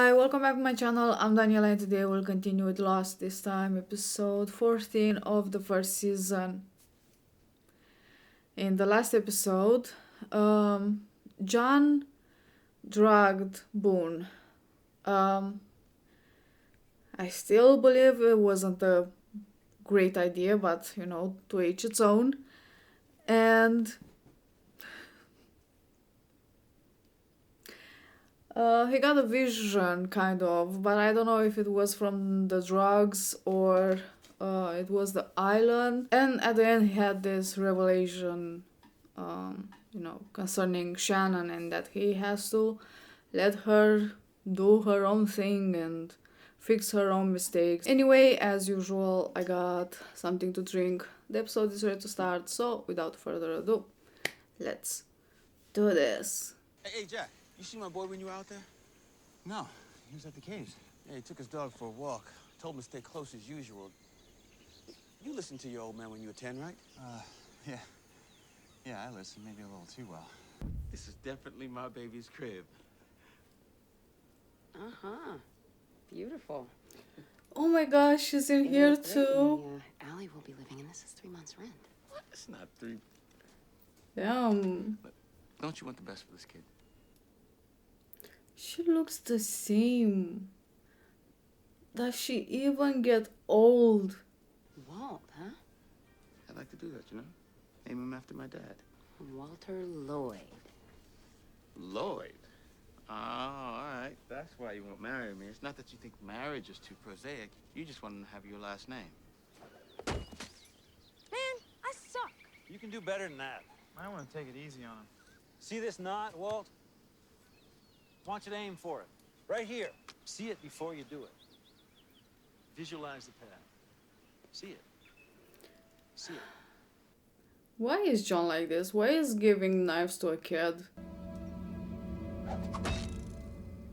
Hi, welcome back to my channel. I'm Daniela and today we'll continue with Lost, this time episode 14 of the first season. In the last episode, John drugged Boone. I still believe it wasn't a great idea, but to each its own. And he got a vision, kind of, but I don't know if it was from the drugs or it was the island. And at the end, he had this revelation, concerning Shannon, and that he has to let her do her own thing and fix her own mistakes. Anyway, as usual, I got something to drink. The episode is ready to start, so without further ado, let's do this. Hey, Jack, you see my boy when you were out there? No, he was at the caves. Yeah, he took his dog for a walk. Told him to stay close as usual. You listened to your old man when you were 10, right? Yeah. Yeah, I listened, maybe a little too well. This is definitely my baby's crib. Uh-huh. Beautiful. Oh my gosh, she's in here Great. too. Yeah, Allie will be living in this. Is 3 months rent. What? It's not 3. Damn. Don't you want the best for this kid? She looks the same. Does she even get old? Walt, huh? I'd like to do that, you know? Name him after my dad. Walter Lloyd. Lloyd? Oh, all right. That's why you won't marry me. It's not that you think marriage is too prosaic. You just want to have your last name. Man, I suck. You can do better than that. I want to take it easy on him. See this knot, Walt? I want you to aim for it. Right here. See it before you do it. Visualize the path. See it. See it. Why is John like this? Why is giving knives to a kid?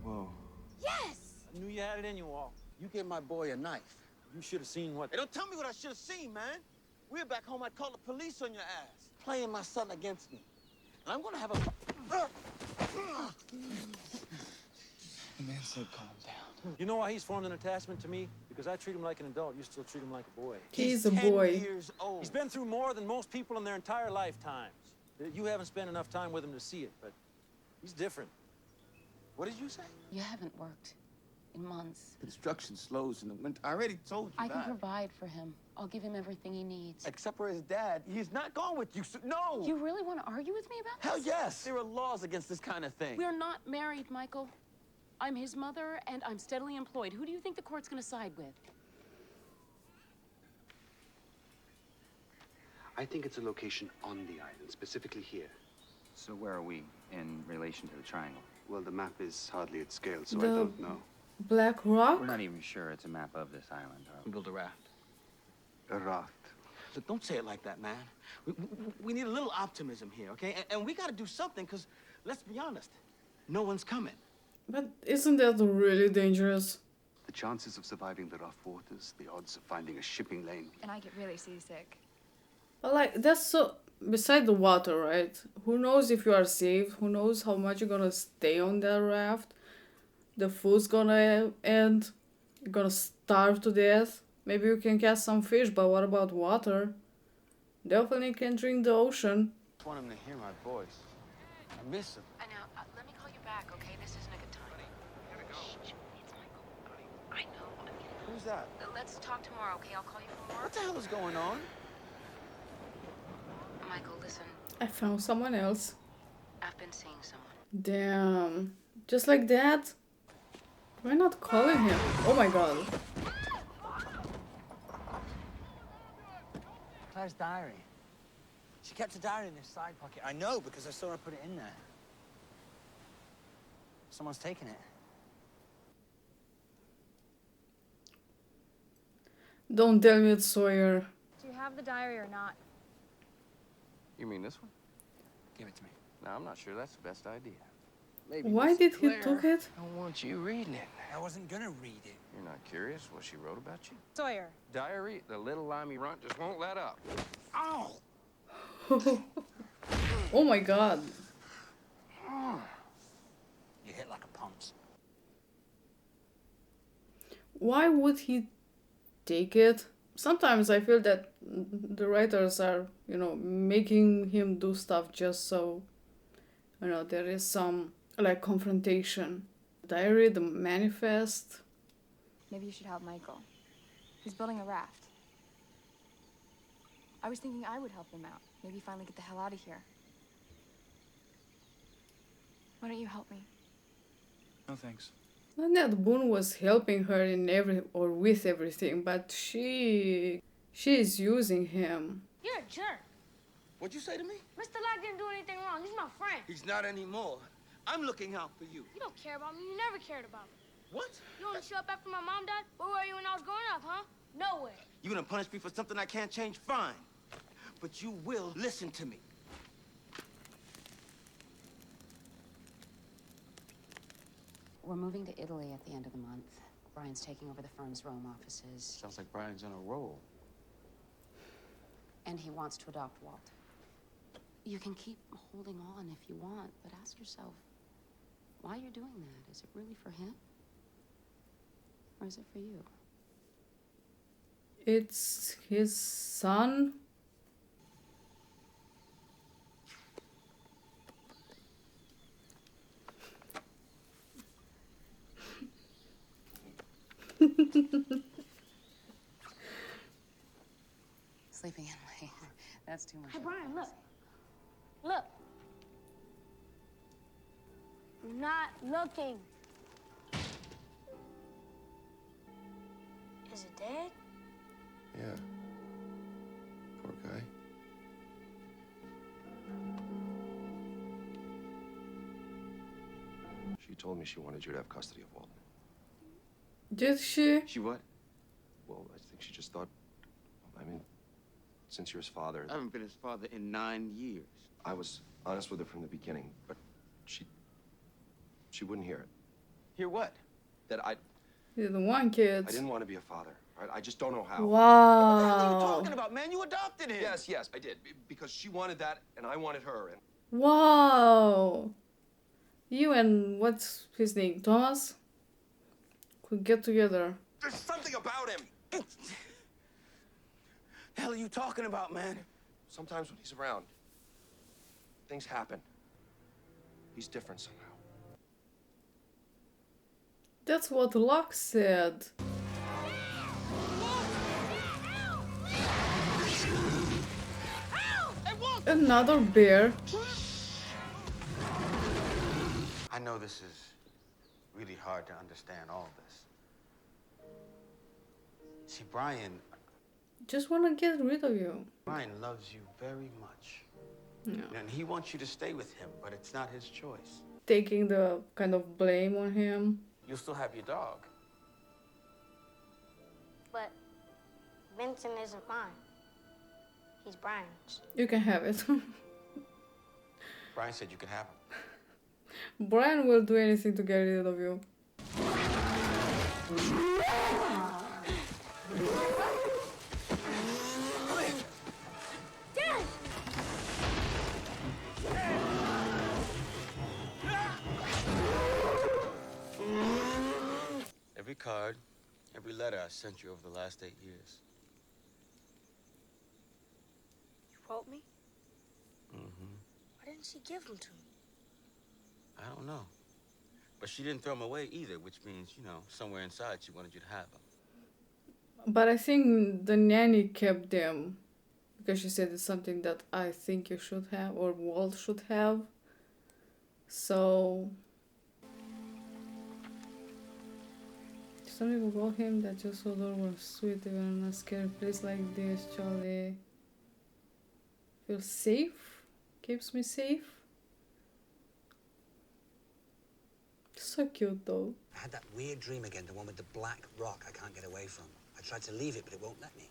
Whoa. Yes! I knew you had it in you, Walt. You gave my boy a knife. You should have seen what... Hey, don't tell me what I should have seen, man. We're back home, I'd call the police on your ass. Playing my son against me. And I'm gonna have a... The man said calm down. You know why he's formed an attachment to me? Because I treat him like an adult. You still treat him like a boy. He's a 10 boy. years old. He's been through more than most people in their entire lifetimes. You haven't spent enough time with him to see it, but he's different. What did you say? You haven't worked in months. Construction slows in the winter. I already told you I can that. provide for him. I'll give him everything he needs. Except for his dad. He's not going with you. So, no! You really want to argue with me about this? Hell yes! There are laws against this kind of thing. We're not married, Michael. I'm his mother, and I'm steadily employed. Who do you think the court's going to side with? I think it's a location on the island, specifically here. So where are we in relation to the triangle? Well, the map is hardly at scale, so I The- don't know. Black Rock? We're not even sure it's a map of this island, are We we? build a raft. A raft. Look, don't say it like that, man. We need a little optimism here, okay? And we got to do something, because, let's be honest, no one's coming. But isn't that really dangerous? The chances of surviving the rough waters, the odds of finding a shipping lane. And I get really seasick. But like, that's so... Beside the water, right? Who knows if you are safe? Who knows how much you're gonna stay on that raft? The food's gonna end. You're gonna starve to death. Maybe you can catch some fish, but what about water? Definitely can drink the ocean. I want him to hear my voice. I miss him. I know. Let me call you back, okay? This isn't a good time. Shh, it's Michael. I know. I'm getting... Who's that? Let's talk tomorrow, okay? I'll call you for more. What the hell is going on? Michael, listen. I found someone else. I've been seeing someone. Damn. Just like that? Why not calling him? Oh my god. Claire's diary. She kept a diary in this side pocket. I know because I saw her put it in there. Someone's taken it. Don't tell me it's Sawyer. Do you have the diary or not? You mean this one? Give it to me. No, I'm not sure that's the best idea. Maybe Why Miss did he Claire took it? don't want you reading it. I wasn't gonna read it. You're not curious what she wrote about you? Sawyer. Diary, the little limey runt just won't let up. Ow! Oh my god. You hit like a pumps. Why would he take it? Sometimes I feel that the writers are, making him do stuff just so, there is some, like, confrontation. Diary, the manifest. Maybe you should help Michael. He's building a raft. I was thinking I would help him out. Maybe finally get the hell out of here. Why don't you help me? No thanks. Not that Boone was helping her with everything, but she is using him. You're a jerk. What'd you say to me? Mr. Locke didn't do anything wrong. He's my friend. He's not anymore. I'm looking out for you. You don't care about me. You never cared about me. What? You only show up after my mom died? Where were you when I was growing up, huh? Nowhere. You gonna punish me for something I can't change? Fine. But you will listen to me. We're moving to Italy at the end of the month. Brian's taking over the firm's Rome offices. Sounds like Brian's on a roll. And he wants to adopt Walt. You can keep holding on if you want, but ask yourself, why you're doing that? Is it really for him? Or is it for you? It's his son. Sleeping in late. That's too much. Hey, of a Brian, look. fantasy. Look. I'm not looking. Is it dead? Yeah. Poor guy. She told me she wanted you to have custody of Walt. Did she? She what? Well, I think she just thought, I mean, since you're his father, I haven't been his father in 9 years. I was honest with her from the beginning, but she wouldn't hear it. Hear what? That I You're the one kid. didn't want to be a father. Right? I just don't know how. What the hell are you Wow. talking about, man? You adopted him. Yes, I did. Because she wanted that, and I wanted her, and Wow. You and what's his name? Thomas? Could get together. there's something about him. The hell are you talking about, man? Sometimes when he's around, things happen. He's different somehow. That's what Locke said. Another bear. I know this is really hard to understand all of this. See, Brian Just wanna get rid of you. loves you very much. No. And he wants you to stay with him, but it's not his choice. Taking the kind of blame on him. You'll still have your dog. But Vincent isn't mine. He's Brian's. You can have it. Brian said you could have him. Brian will do anything to get rid of you. Dad! Every card, every letter I sent you over the last 8 years. You wrote me? Mm-hmm. Why didn't she give them to me? I don't know. But she didn't throw them away either, which means, somewhere inside she wanted you to have them. But I think the nanny kept them. Because she said it's something that I think you should have, or Walt should have. So... Some people call him that just so adorable and sweet, even in a scary place like this. Charlie feels safe, keeps me safe. So cute though. I had that weird dream again, the one with the black rock I can't get away from. I tried to leave it, but it won't let me.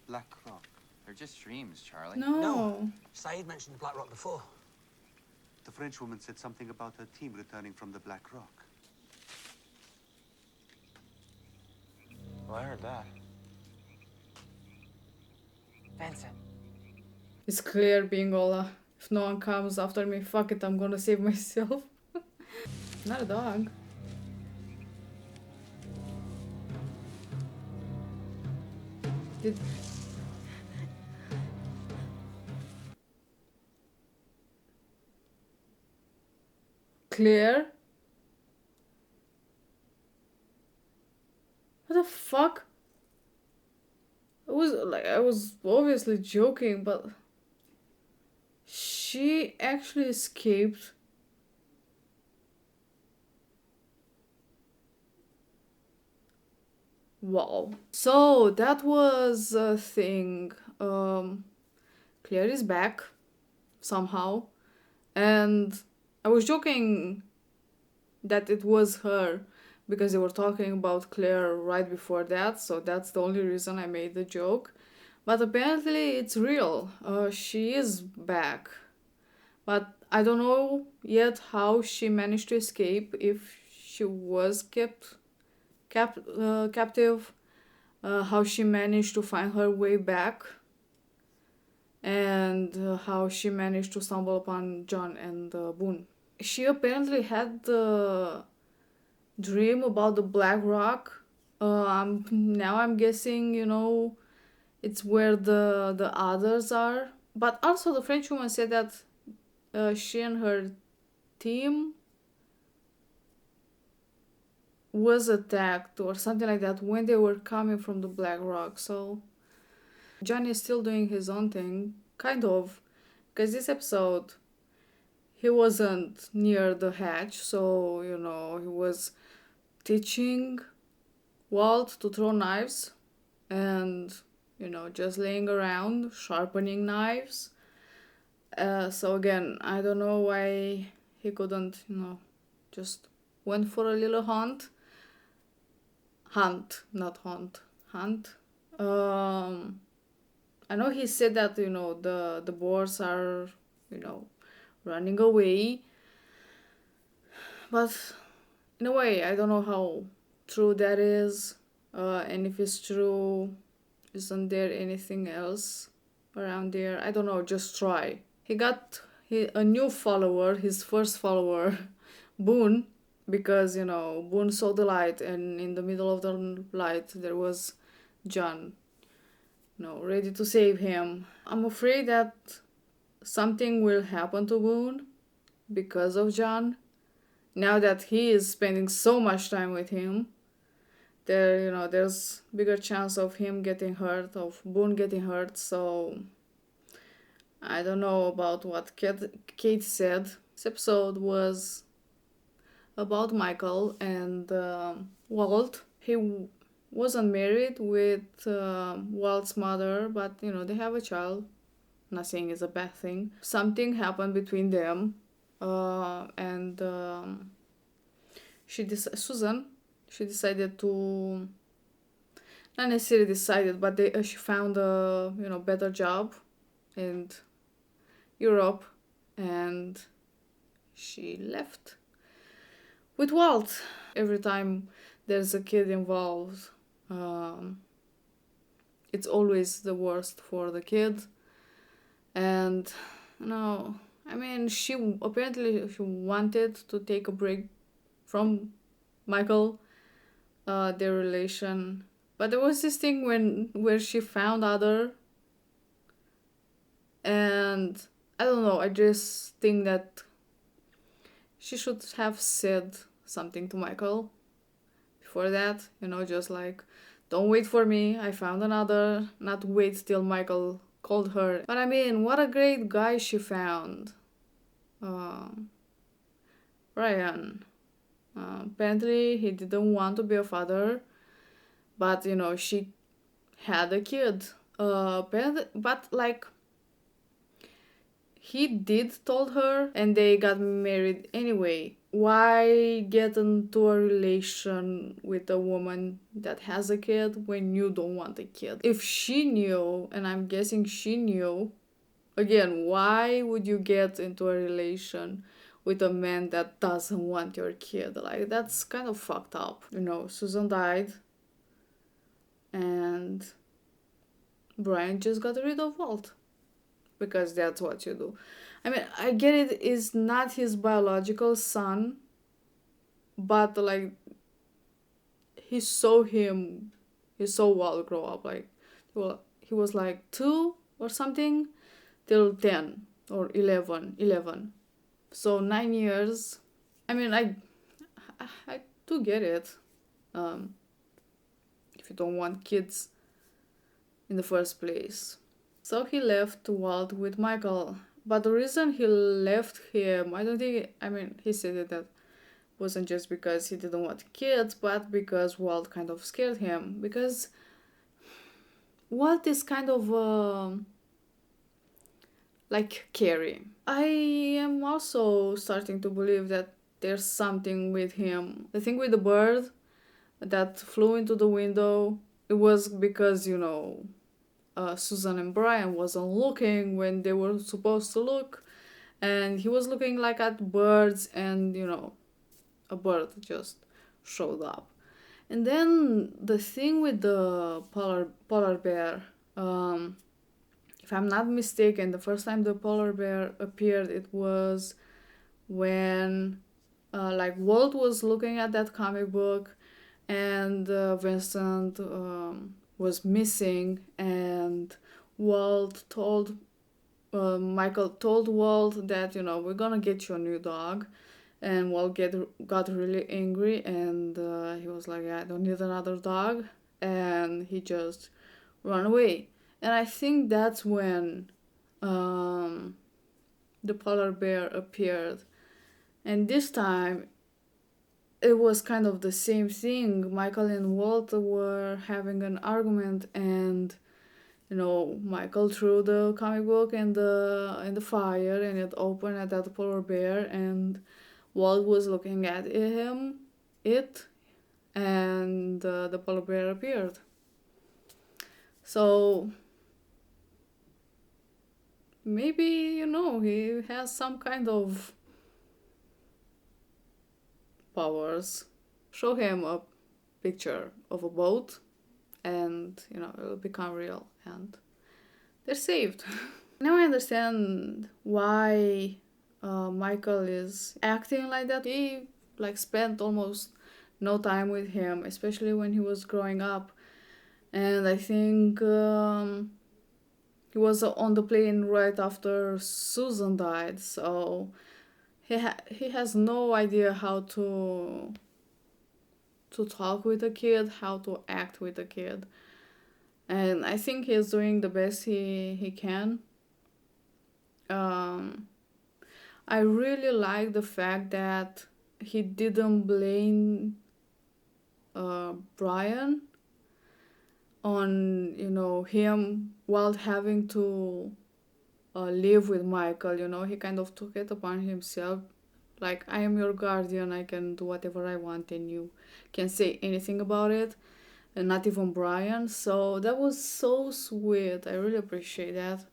Black Rock. They're just dreams, Charlie. No. Saeed mentioned the black rock before. The French woman said something about her team returning from the Black Rock. Well, I heard that. Vincent. It's clear being all if no one comes after me, fuck it, I'm gonna save myself. Not a dog. Did Claire? What the fuck? I was obviously joking, but she actually escaped. Wow. So that was a thing. Claire is back somehow, and I was joking that it was her because they were talking about Claire right before that, so that's the only reason I made the joke. But apparently it's real. She is back. But I don't know yet how she managed to escape, if she was captive, how she managed to find her way back, and how she managed to stumble upon John and Boone. She apparently had the dream about the Black Rock. Now I'm guessing, it's where the others are. But also the French woman said that she and her team was attacked or something like that when they were coming from the Black Rock. So Johnny is still doing his own thing, kind of, because this episode he wasn't near the hatch, so he was teaching Walt to throw knives and just laying around sharpening knives. So again, I don't know why he couldn't just went for a little hunt, not hunt. I know he said that the boars are running away, but in a way I don't know how true that is, and if it's true, isn't there anything else around there? I don't know, just try. He got a new follower, his first follower, Boone, because Boone saw the light, and in the middle of the light there was John, ready to save him. I'm afraid that something will happen to Boone because of John. Now that he is spending so much time with him, there's bigger chance of him getting hurt, of Boone getting hurt. So I don't know about what Kate said. This episode was about Michael and Walt. He wasn't married with Walt's mother, but they have a child. Not saying it's a bad thing. Something happened between them, and Susan, she decided to, not necessarily decided, but she found a better job in Europe, and she left with Walt. Every time there's a kid involved, it's always the worst for the kid. And I mean, she apparently she wanted to take a break from Michael, their relation, but there was this thing where she found other, and I don't know, I just think that she should have said something to Michael before that, just like, don't wait for me, I found another, not wait till Michael called her. But I mean, what a great guy she found. Ryan. Apparently he didn't want to be a father, but she had a kid. But like, he did told her, and they got married anyway. Why get into a relation with a woman that has a kid when you don't want a kid? If she knew, and I'm guessing she knew, again, why would you get into a relation with a man that doesn't want your kid? Like, that's kind of fucked up. Susan died, and Brian just got rid of Walt, because that's what you do. I mean, I get it is not his biological son, but like, he saw Walt grow up. Like, Well, he was like 2 or something till 10 or 11. So 9 years. I mean, I do get it. If you don't want kids in the first place. So he left Walt with Michael. But the reason he left him, I don't think, I mean, he said that wasn't just because he didn't want kids, but because Walt kind of scared him. Because Walt is kind of like Carrie. I am also starting to believe that there's something with him. The thing with the bird that flew into the window, it was because, Susan and Brian wasn't looking when they were supposed to look, and he was looking like at birds, and a bird just showed up. And then the thing with the polar bear, if I'm not mistaken, the first time the polar bear appeared, it was when Walt was looking at that comic book, and Vincent was missing, and Michael told Walt that we're gonna get you a new dog, and Walt got really angry, and he was like, I don't need another dog, and he just ran away. And I think that's when the polar bear appeared, and this time it was kind of the same thing. Michael and Walt were having an argument, and Michael threw the comic book in the fire, and it opened at that polar bear, and Walt was looking at it, and the polar bear appeared. So maybe he has some kind of powers. Show him a picture of a boat, and it'll become real, and they're saved. Now I understand why Michael is acting like that. He spent almost no time with him, especially when he was growing up, and I think he was on the plane right after Susan died, so he has no idea how to talk with a kid, how to act with a kid. And I think he's doing the best he can. I really like the fact that he didn't blame Brian on him while having to live with Michael. He kind of took it upon himself, like, I am your guardian, I can do whatever I want, and you can't say anything about it, and not even Brian. So that was so sweet. I really appreciate that.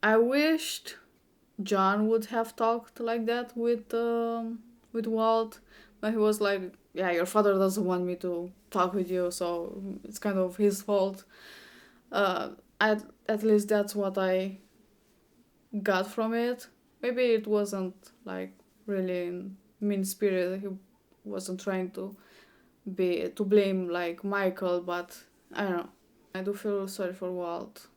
I wished John would have talked like that with Walt, but he was like, yeah, your father doesn't want me to talk with you, so it's kind of his fault. At least that's what I got from it. Maybe it wasn't really in mean spirit. He wasn't trying to blame Michael, but I don't know. I do feel sorry for Walt.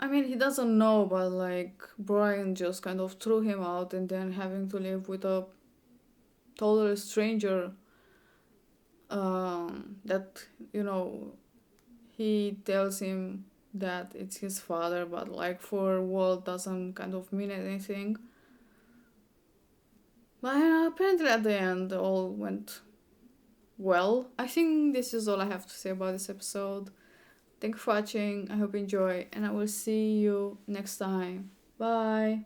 I mean, he doesn't know, but Brian just kind of threw him out, and then having to live with a total stranger that he tells him that it's his father, but for Walt doesn't kind of mean anything. But apparently at the end all went well. I think this is all I have to say about this episode. Thank you for watching, I hope you enjoy, and I will see you next time. Bye!